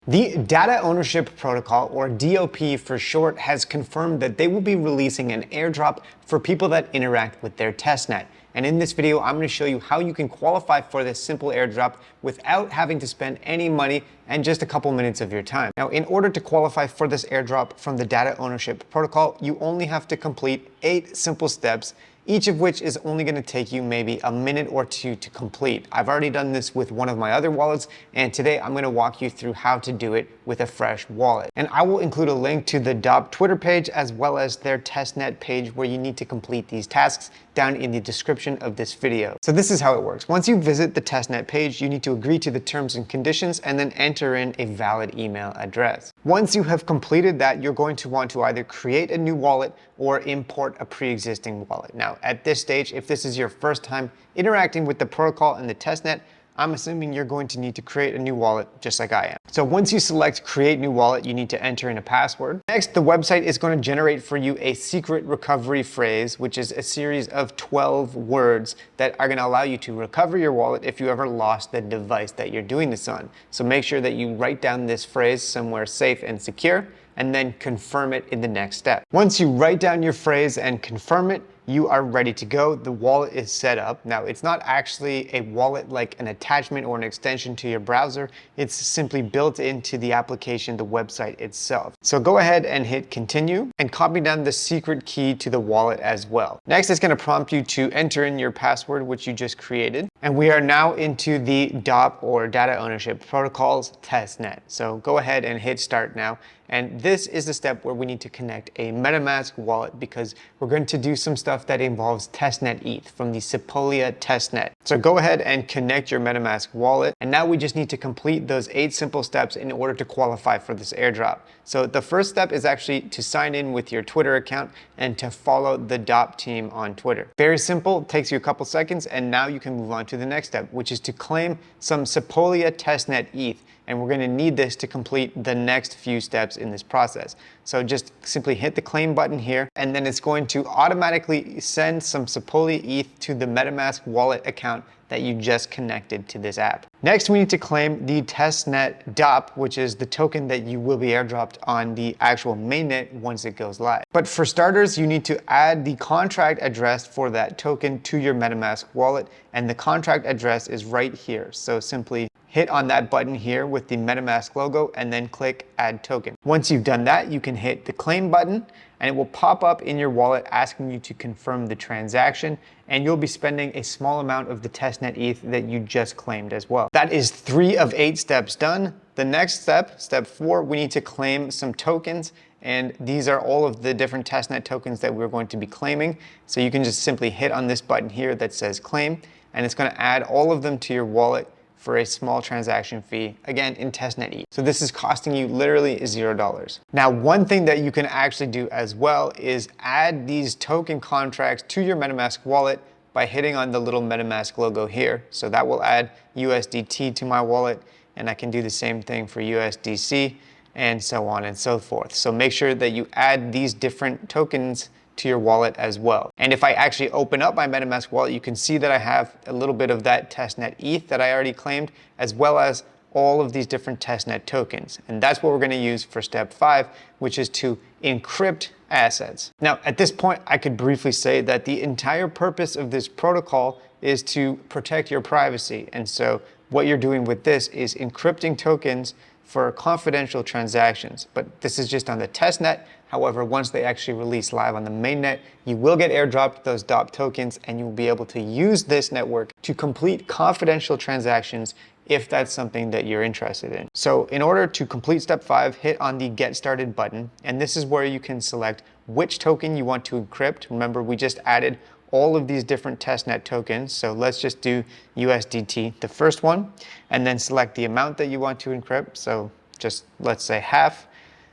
The Data Ownership Protocol, or DOP for short, has confirmed that they will be releasing an airdrop for people that interact with their testnet. And in this video, I'm going to show you how you can qualify for this simple airdrop without having to spend any money and just a couple minutes of your time. Now, in order to qualify for this airdrop from the Data Ownership Protocol, you only have to complete 8 simple steps, each of which is only going to take you maybe a minute or two to complete. I've already done this with one of my other wallets, and today I'm going to walk you through how to do it with a fresh wallet. And I will include a link to the DOP Twitter page as well as their testnet page where you need to complete these tasks down in the description of this video. So this is how it works. Once you visit the testnet page, you need to agree to the terms and conditions and then enter in a valid email address. Once you have completed that, you're going to want to either create a new wallet or import a pre-existing wallet. Now, at this stage, if this is your first time interacting with the protocol and the testnet, I'm assuming you're going to need to create a new wallet just like I am. So once you select create new wallet, you need to enter in a password. Next, the website is going to generate for you a secret recovery phrase, which is a series of 12 words that are going to allow you to recover your wallet if you ever lost the device that you're doing this on. So make sure that you write down this phrase somewhere safe and secure, and then confirm it in the next step. Once you write down your phrase and confirm it, you are ready to go. The wallet is set up. Now, it's not actually a wallet like an attachment or an extension to your browser. It's simply built into the application, the website itself. So go ahead and hit continue and copy down the secret key to the wallet as well. Next, it's going to prompt you to enter in your password, which you just created. And we are now into the DOP, or Data Ownership Protocol's testnet. So go ahead and hit start now. And this is the step where we need to connect a MetaMask wallet because we're going to do some stuff that involves testnet ETH from the Sepolia testnet. So go ahead and connect your MetaMask wallet. And now we just need to complete those 8 simple steps in order to qualify for this airdrop. So the first step is actually to sign in with your Twitter account and to follow the DOP team on Twitter. Very simple, takes you a couple seconds, and now you can move on to the next step, which is to claim some Sepolia testnet ETH. And we're going to need this to complete the next few steps in this process. So just simply hit the claim button here, and then it's going to automatically send some Sepolia ETH to the MetaMask wallet account that you just connected to this app. Next, we need to claim the testnet DOP, which is the token that you will be airdropped on the actual mainnet once it goes live. But for starters, you need to add the contract address for that token to your MetaMask wallet, and the contract address is right here. So simply hit on that button here with the MetaMask logo and then click Add Token. Once you've done that, you can hit the Claim button and it will pop up in your wallet asking you to confirm the transaction, and you'll be spending a small amount of the testnet ETH that you just claimed as well. That is 3 of 8 steps done. The next step, step 4, we need to claim some tokens, and these are all of the different testnet tokens that we're going to be claiming. So you can just simply hit on this button here that says Claim, and it's going to add all of them to your wallet for a small transaction fee, again in testnet ETH. So this is costing you literally $0. Now, one thing that you can actually do as well is add these token contracts to your MetaMask wallet by hitting on the little MetaMask logo here. So that will add USDT to my wallet, and I can do the same thing for USDC and so on and so forth. So make sure that you add these different tokens to your wallet as well. And if I actually open up my MetaMask wallet, you can see that I have a little bit of that testnet ETH that I already claimed, as well as all of these different testnet tokens. And that's what we're going to use for step 5, which is to encrypt assets. Now, at this point, I could briefly say that the entire purpose of this protocol is to protect your privacy. And so what you're doing with this is encrypting tokens for confidential transactions. But this is just on the testnet. However, once they actually release live on the mainnet, you will get airdropped those DOP tokens, and you will be able to use this network to complete confidential transactions if that's something that you're interested in. So in order to complete step 5, hit on the Get Started button, and this is where you can select which token you want to encrypt. Remember, we just added all of these different testnet tokens. So let's just do USDT, the first one, and then select the amount that you want to encrypt. So just let's say half.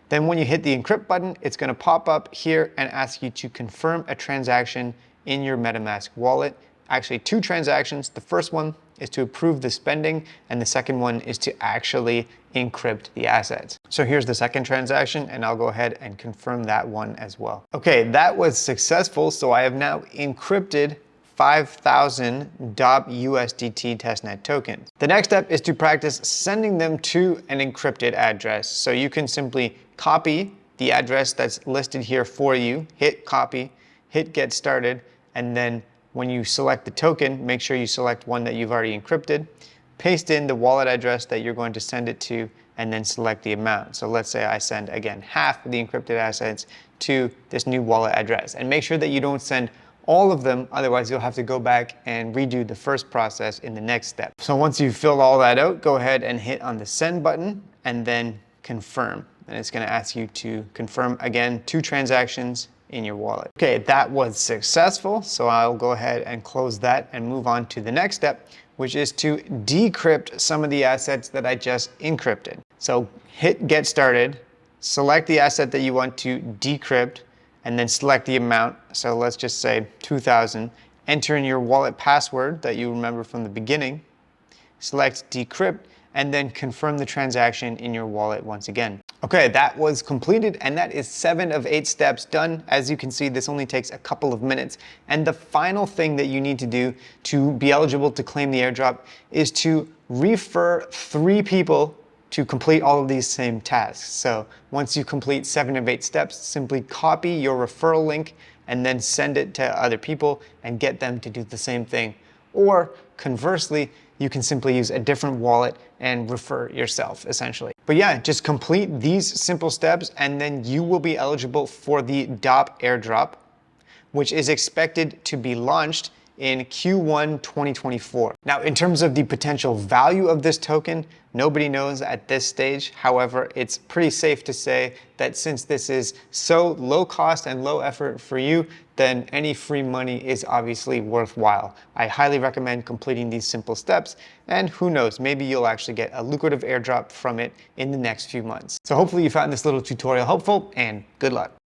Then when you hit the encrypt button, it's going to pop up here and ask you to confirm a transaction in your MetaMask wallet. Actually, 2 transactions. The first one is to approve the spending, and the second one is to actually encrypt the assets. So here's the second transaction, and I'll go ahead and confirm that one as well. Okay, that was successful. So I have now encrypted 5,000 DOP USDT testnet tokens. The next step is to practice sending them to an encrypted address. So you can simply copy the address that's listed here for you, hit copy, hit get started, and then when you select the token, make sure you select one that you've already encrypted, paste in the wallet address that you're going to send it to, and then select the amount. So let's say I send, again, half of the encrypted assets to this new wallet address. And make sure that you don't send all of them, otherwise you'll have to go back and redo the first process in the next step. So once you've filled all that out, go ahead and hit on the send button and then confirm. And it's gonna ask you to confirm, again, 2 transactions in your wallet. Okay, that was successful. So I'll go ahead and close that and move on to the next step, which is to decrypt some of the assets that I just encrypted. So hit get started, select the asset that you want to decrypt, and then select the amount. So let's just say 2,000. Enter in your wallet password that you remember from the beginning, select decrypt, and then confirm the transaction in your wallet once again. Okay, that was completed, and that is 7 of 8 steps done. As you can see, this only takes a couple of minutes. And the final thing that you need to do to be eligible to claim the airdrop is to refer 3 people to complete all of these same tasks. So once you complete 7 of 8 steps, simply copy your referral link and then send it to other people and get them to do the same thing. Or conversely, you can simply use a different wallet and refer yourself, essentially. But yeah, just complete these simple steps and then you will be eligible for the DOP Airdrop, which is expected to be launched in Q1 2024. Now, in terms of the potential value of this token, nobody knows at this stage. However, it's pretty safe to say that since this is so low cost and low effort for you, then any free money is obviously worthwhile. I highly recommend completing these simple steps, and who knows, maybe you'll actually get a lucrative airdrop from it in the next few months. So hopefully you found this little tutorial helpful, and good luck.